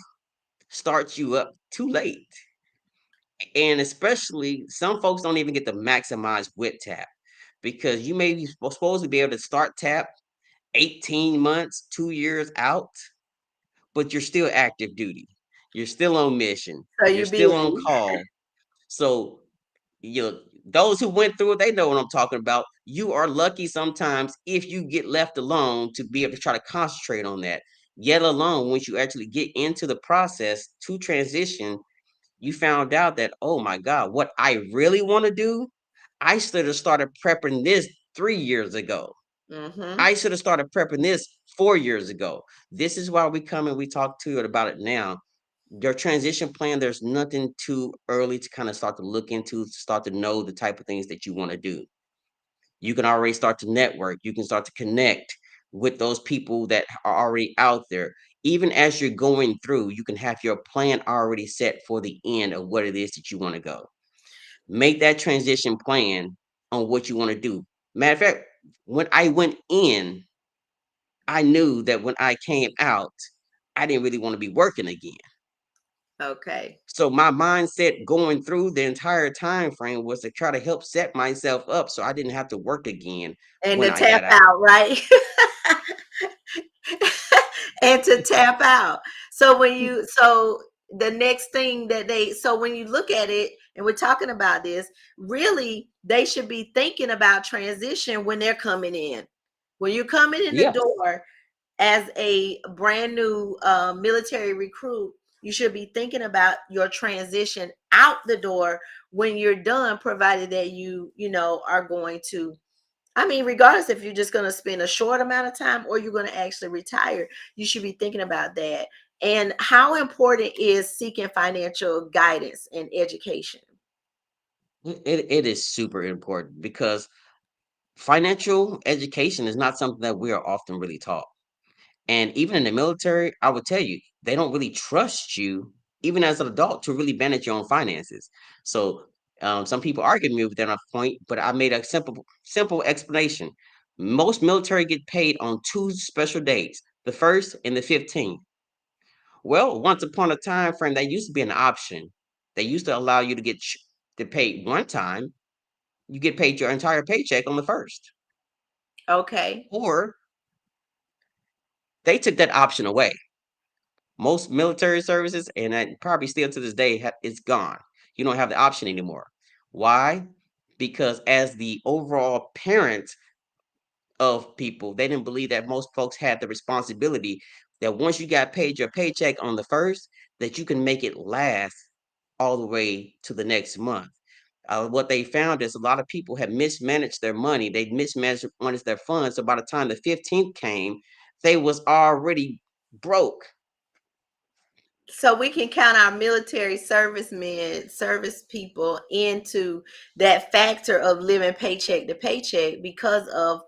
starts you up too late. And especially some folks don't even get to maximize with TAP, because you may be supposed to be able to start TAP 18 months, 2 years out, but you're still active duty. You're still on mission. So You're you still on busy. call. So, you know, those who went through it, they know what I'm talking about. You are lucky sometimes if you get left alone to be able to try to concentrate on that. Yet alone, once you actually get into the process to transition, you found out that, oh my God, what I really want to do, I should have started prepping this 3 years ago. Mm-hmm. I should have started prepping this 4 years ago. This is why we come and we talk to you about it now. Your transition plan, there's nothing too early to kind of start to look into, start to know the type of things that you want to do. You can already start to network. You can start to connect with those people that are already out there. Even as you're going through, you can have your plan already set for the end of what it is that you want to go. Make that transition plan on what you want to do. Matter of fact, when I went in, I knew that when I came out, I didn't really want to be working again. Okay. So my mindset going through the entire time frame was to try to help set myself up so I didn't have to work again And when to I tap got out. out, right? And to tap out. So the next thing that so when you look at it, and we're talking about this, really they should be thinking about transition when they're coming in. When you're coming in the Yeah. door as a brand new military recruit, you should be thinking about your transition out the door when you're done, provided that are going to, I mean, regardless if you're just going to spend a short amount of time or you're going to actually retire, you should be thinking about that. And how important is seeking financial guidance and education? It is super important because financial education is not something that we are often really taught. And even in the military, I would tell you, they don't really trust you, even as an adult, to really manage your own finances. So some people argue me with that point, but I made a simple explanation. Most military get paid on two special days, the first and the 15th. Well, once upon a time frame, that used to be an option. They used to allow you to to pay one time. You get paid your entire paycheck on the first, Okay. or they took that option away. Most military services, and that probably still to this day, it's gone. You don't have the option anymore. Why? Because as the overall parent of people, they didn't believe that most folks had the responsibility that once you got paid your paycheck on the first, that you can make it last all the way to the next month. What they found is a lot of people had mismanaged their money. They mismanaged their funds. So by the time the 15th came, they was already broke. So we can count our military servicemen, service people into that factor of living paycheck to paycheck because of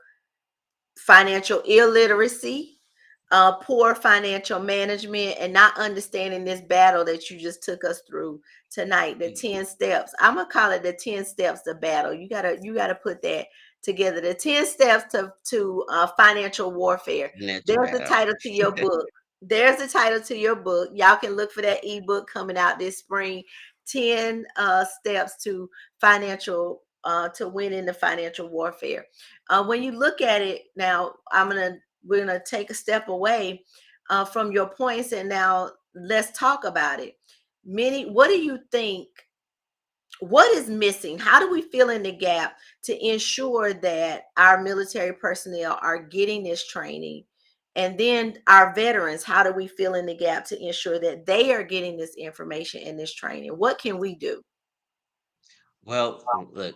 financial illiteracy, poor financial management, and not understanding this battle that you just took us through tonight. The 10 steps. I'm gonna call it the 10 steps to battle. You gotta put that together. The 10 steps to financial warfare. Natural There's the battle. title to your book. There's the title to your book. Y'all can look for that ebook coming out this spring. 10 steps to financial to win in the financial warfare. When you look at it now, we're gonna take a step away from your points, and now let's talk about it. What do you think? What is missing? How do we fill in the gap to ensure that our military personnel are getting this training? And then our veterans, how do we fill in the gap to ensure that they are getting this information and this training? What can we do? Well, look,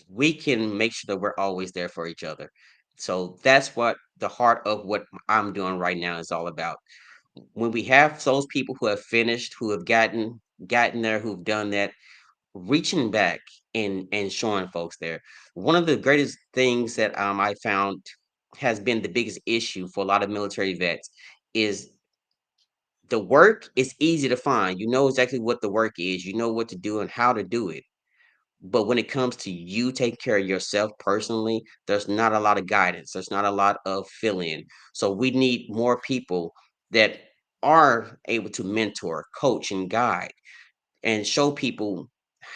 we can make sure that we're always there for each other. So that's what the heart of what I'm doing right now is all about. when we have those people who have finished, who have gotten there, who've done that, reaching back and showing folks there. One of the greatest things that I found has been the biggest issue for a lot of military vets is the work is easy to find. You know exactly what the work is, you know what to do and how to do it. But when it comes to you taking care of yourself personally, there's not a lot of guidance. There's not a lot of fill in. So we need more people that are able to mentor, coach, and guide and show people,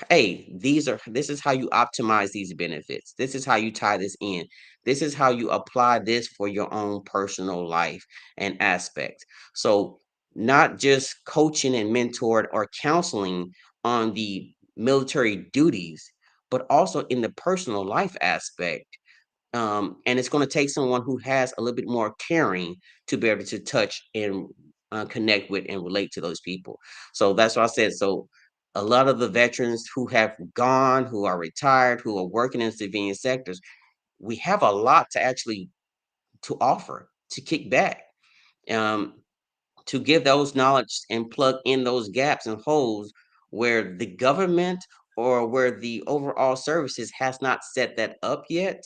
hey, this is how you optimize these benefits. This is how you tie this in. This is how you apply this for your own personal life and aspects. So not just coaching and mentored or counseling on the military duties, but also in the personal life aspect. And it's going to take someone who has a little bit more caring to be able to touch and connect with and relate to those people. So that's what I said. So a lot of the veterans who have gone, who are retired, who are working in civilian sectors, we have a lot to actually to offer, to kick back. Um, to give those knowledge and plug in those gaps and holes where the government or where the overall services has not set that up yet,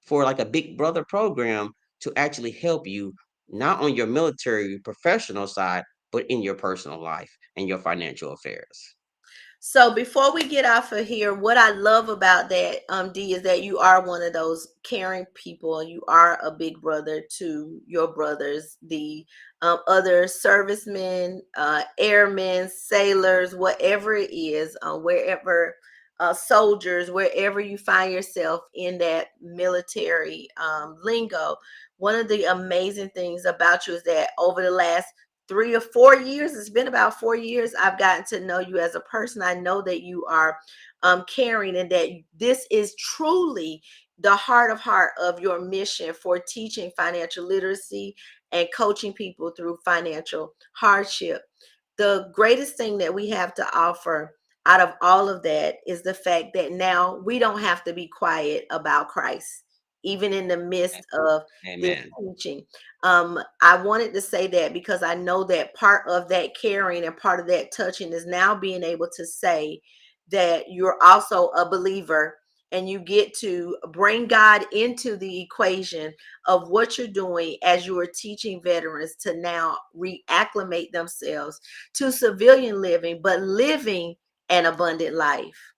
for like a big brother program to actually help you not on your military professional side but in your personal life and your financial affairs. So before we get off of here, what I love about that, D, is that you are one of those caring people. You are a big brother to your brothers, the other servicemen, airmen, sailors, whatever it is, wherever, soldiers, wherever you find yourself in that military lingo. One of the amazing things about you is that over the last 3 or 4 years, it's been about 4 years, I've gotten to know you as a person. I know that you are caring, and that this is truly the heart of heart of your mission for teaching financial literacy and coaching people through financial hardship. The greatest thing that we have to offer out of all of that is the fact that now we don't have to be quiet about Christ, even in the midst of this Amen. teaching. I wanted to say that because I know that part of that caring and part of that touching is now being able to say that you're also a believer, and you get to bring God into the equation of what you're doing as you are teaching veterans to now reacclimate themselves to civilian living, but living an abundant life.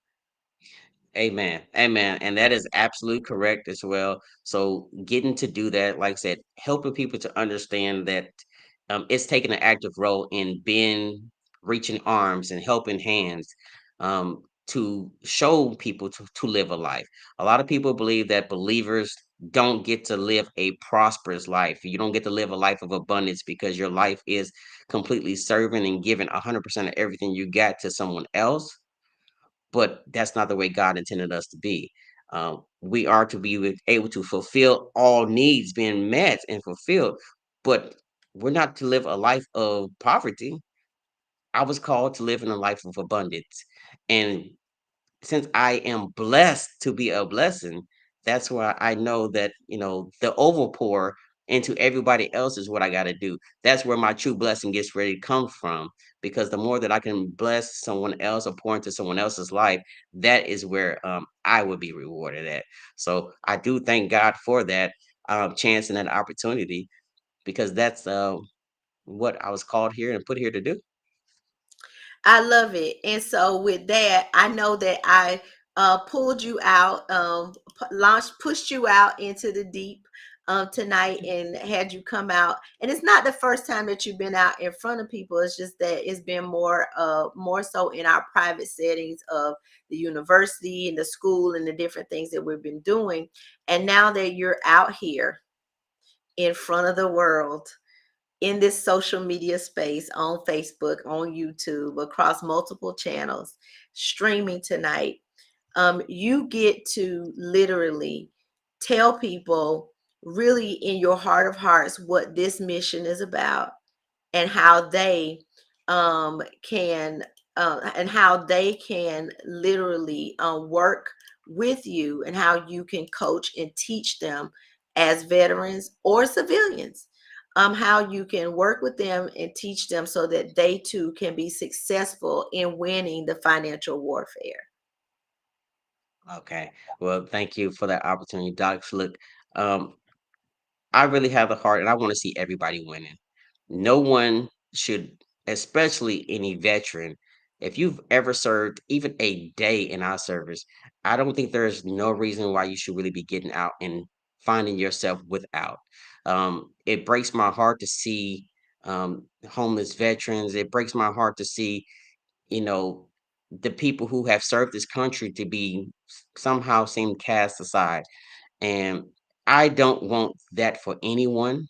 Amen. Amen. And that is absolutely correct as well. So getting to do that, like I said, helping people to understand that it's taking an active role in being reaching arms and helping hands to show people to live a life. A lot of people believe that believers don't get to live a prosperous life. You don't get to live a life of abundance because your life is completely serving and giving 100% of everything you got to someone else, but that's not the way God intended us to be. We are to be able to fulfill all needs being met and fulfilled, but we're not to live a life of poverty. I was called to live in a life of abundance. And since I am blessed to be a blessing, that's why I know that, the overpour into everybody else is what I got to do. That's where my true blessing gets ready to come from. Because the more that I can bless someone else or pour into someone else's life, that is where I would be rewarded at. So I do thank God for that chance and that opportunity, because that's what I was called here and put here to do. I love it. And so with that, I know that I pulled you out, launched, pushed you out into the deep tonight, and had you come out. And it's not the first time that you've been out in front of people. It's just that it's been more so in our private settings of the university and the school and the different things that we've been doing. And now that you're out here in front of the world, in this social media space, on Facebook, on YouTube, across multiple channels, streaming tonight, you get to literally tell people, really in your heart of hearts, what this mission is about, and how they can and how they can literally work with you, and how you can coach and teach them as veterans or civilians. how you can work with them and teach them so that they too can be successful in winning the financial warfare. Okay. Well, thank you for that opportunity, Doc. Look, um, I really have the heart and I want to see everybody winning. No one should, especially any veteran, if you've ever served even a day in our service, I don't think there's no reason why you should really be getting out and finding yourself without. It breaks my heart to see homeless veterans. It breaks my heart to see, you know, the people who have served this country to be somehow seem cast aside. And I don't want that for anyone,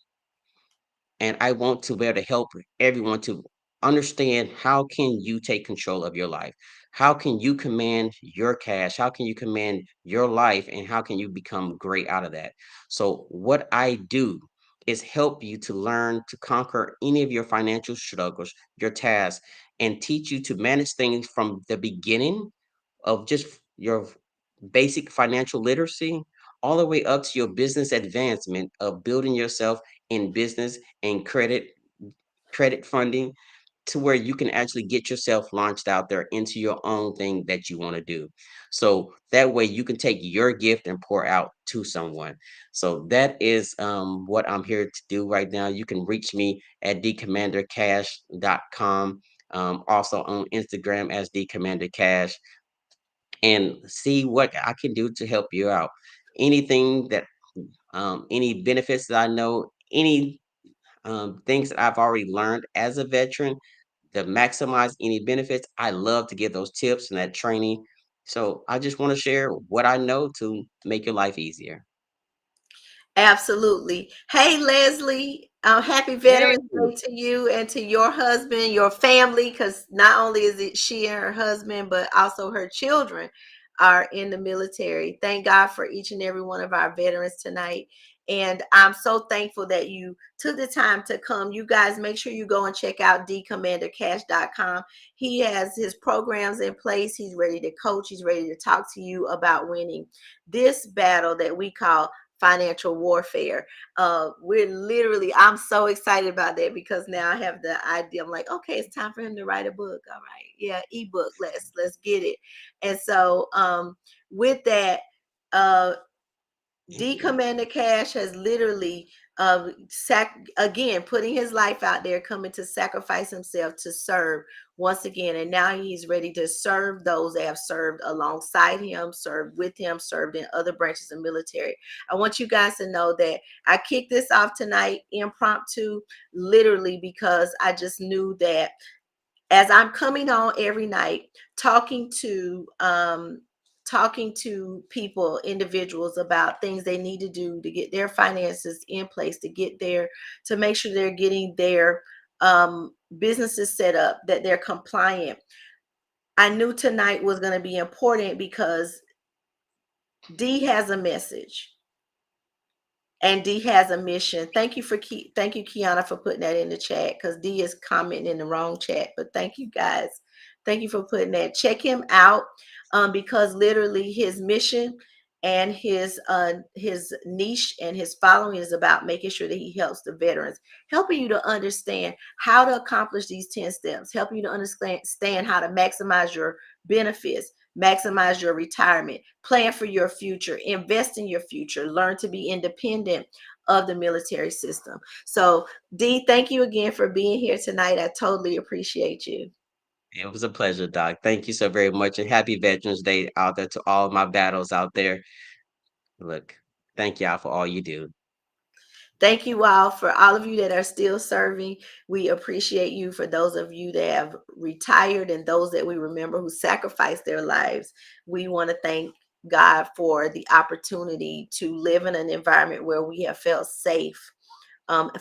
and I want to be able to help everyone to understand how can you take control of your life? How can you command your cash? How can you command your life? And how can you become great out of that? So what I do is help you to learn to conquer any of your financial struggles, your tasks, and teach you to manage things from the beginning of just your basic financial literacy all the way up to your business advancement of building yourself in business and credit funding to where you can actually get yourself launched out there into your own thing that you want to do. So that way you can take your gift and pour out to someone. So that is what I'm here to do right now. You can reach me at thecommandercash.com. Also on Instagram as thecommandercash, and see what I can do to help you out. Anything that any benefits that I know, any things that I've already learned as a veteran to maximize any benefits. I love to give those tips and that training. So I just want to share what I know to make your life easier. Absolutely. Hey, Leslie, happy Hey. Veterans Day to you and to your husband, your family, because not only is it she and her husband, but also her children are in the military. Thank God for each and every one of our veterans tonight. And I'm so thankful that you took the time to come. You guys make sure you go and check out dcommandercash.com. He has his programs in place. He's ready to coach. He's ready to talk to you about winning this battle that we call financial warfare. We're literally, I'm so excited about that because now I have the idea. I'm like, okay, it's time for him to write a book. All right, yeah, ebook. Let's get it. And so with that, uh, D Commander Cash has literally again putting his life out there, coming to sacrifice himself to serve once again, and now he's ready to serve those that have served alongside him, served with him, served in other branches of military. I want you guys to know that I kicked this off tonight impromptu, literally because I just knew that as I'm coming on every night talking to people, individuals about things they need to do to get their finances in place, to make sure they're getting their businesses set up, that they're compliant. I knew tonight was going to be important because D has a message and D has a mission. Thank you, Kiana, for putting that in the chat because D is commenting in the wrong chat. But thank you guys. Thank you for putting that. Check him out because literally his mission and his niche and his following is about making sure that he helps the veterans, helping you to understand how to accomplish these 10 steps, helping you to understand how to maximize your benefits, maximize your retirement, plan for your future, invest in your future, learn to be independent of the military system. So, D, thank you again for being here tonight. I totally appreciate you. It was a pleasure, Doc. Thank you so very much, and happy Veterans Day out there to all of my battles out there. Look, thank y'all for all you do. Thank you all for all of you that are still serving. We appreciate you. For those of you that have retired and those that we remember who sacrificed their lives, we want to thank God for the opportunity to live in an environment where we have felt safe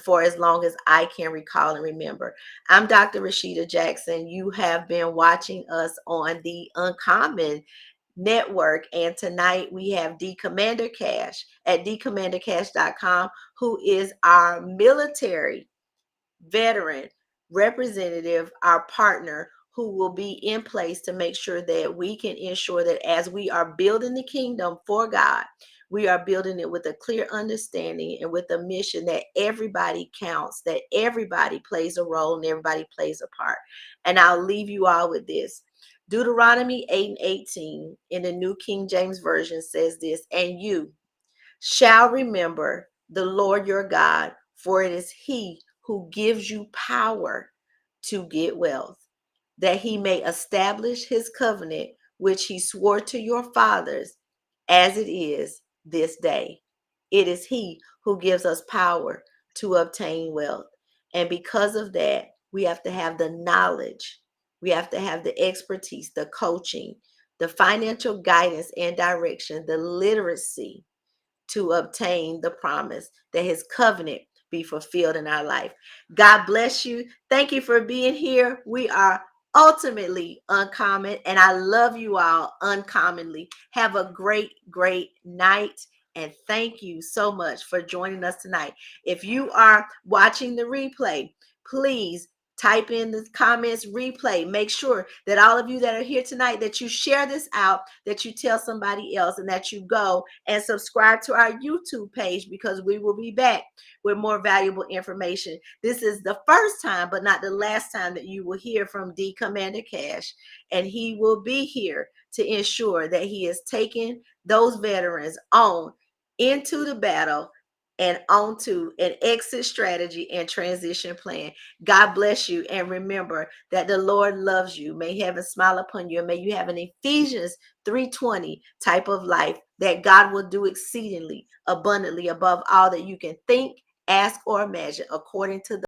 for as long as I can recall and remember. I'm Dr. Rashida Jackson. You have been watching us on the Uncommon Network, and tonight we have D Commander Cash at dcommandercash.com, who is our military veteran representative, our partner, who will be in place to make sure that we can ensure that as we are building the kingdom for God, We are building it with a clear understanding and with a mission that everybody counts, that everybody plays a role and everybody plays a part. And I'll leave you all with this. Deuteronomy 8 and 18 in the New King James Version says this, and you shall remember the Lord your God, for it is he who gives you power to get wealth, that he may establish his covenant, which he swore to your fathers, as it is this day. It is he who gives us power to obtain wealth. And because of that, we have to have the knowledge, we have to have the expertise, the coaching, the financial guidance and direction, the literacy to obtain the promise that his covenant be fulfilled in our life. God bless you. Thank you for being here. We are ultimately uncommon, and I love you all uncommonly. Have a great, great night. And thank you so much for joining us tonight. If you are watching the replay, please type in the comments replay. Make sure that all of you that are here tonight, that you share this out, that you tell somebody else, and that you go and subscribe to our YouTube page, because we will be back with more valuable information. This is the first time, but not the last time, that you will hear from D Commander Cash, and he will be here to ensure that he is taking those veterans on into the battle and onto an exit strategy and transition plan. God bless you. And remember that the Lord loves you. May heaven smile upon you. And may you have an Ephesians 3:20 type of life, that God will do exceedingly abundantly above all that you can think, ask, or imagine, according to the